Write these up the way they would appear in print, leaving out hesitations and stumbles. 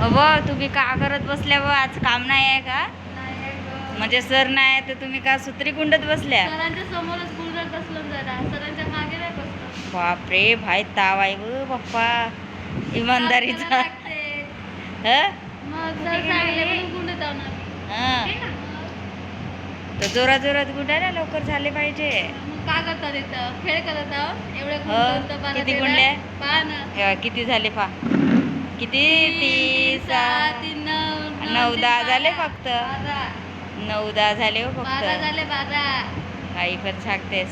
अव तुम्ही का करत बसल्या व आज काम नाही आहे का? म्हणजे सर नाही तर तुम्ही का सुत्री गुंडत बसल्या? सरांच्या समोरच गुंडत बसलो जरा, सरांच्या मागे नाही बसलो. बापरे भाई ताव आहे व बाप्पा इमानदारीचा. मग सर सांगले म्हणून गुंडत आहो ना. तर जोरात जोरात गुंडायला लवकर झाले पाहिजे. मग का करतात इथं? खेळ करत आहो एवढे किती गुंडले? पहा ना. किती झाले पा? किती? 3, 7, 9, 10 झाले फक्त. 9, 10 झाले हो 12 फक्त. झाले 12. काही पण सांगतेस.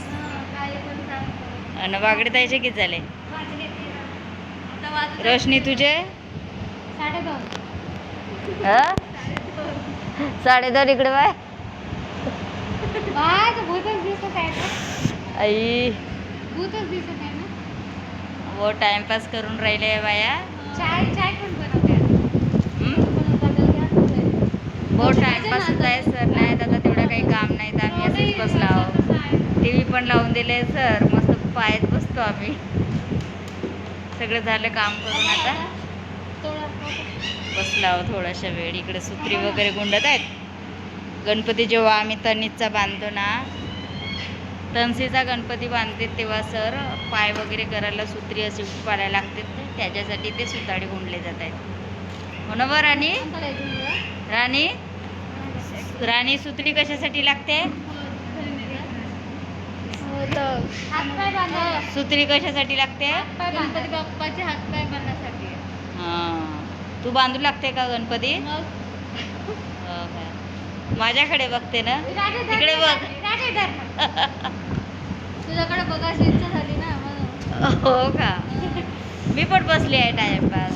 काही पण सांगतो. आणि बागडे ताईचे किती झाले? आता वाजत रोशनी तुझे? 2:30. 2:30 इकडे बाय. बाय भूतच दिसत आहे ना. आई भूतच दिसत आहे ना. वो टाइमपास करून राहिले बाया. चाय पण बनवते. बहुत टाइमपास होत आहे सर. नाही आता तेवढं काही काम नाही तर आम्ही असेच बसलो आहोत. TV पण लावून दिले सर. मस्त पायात बसतो आम्ही. सगळं झालं काम करून आता बसलो आहोत थोडाशा वेळ. इकडे सुत्री वगैरे गुंडत आहेत. गणपती जेव्हा आम्ही तनीचा बांधतो ना, तनसीचा गणपती बांधते तेव्हा सर पाय वगैरे करायला सुत्री अशी पाळायला लागते. त्याच्यासाठी ते सुताडे गुंडले जात आहेत. हो ना बरं राणी? राणी राणी सुत्री कशासाठी लागते? सुत्री कशासाठी लागते? गणपती बाप्पाचे हातपाय बांधण्यासाठी. हां तू बांधू लागते का गणपती? हो का? माझ्याकडे बघते ना, तिकडे बघ. तुझ्याकडे बघायची इच्छा झाली ना म्हणून. हो का? मी पण बसली आहे टाइमपास.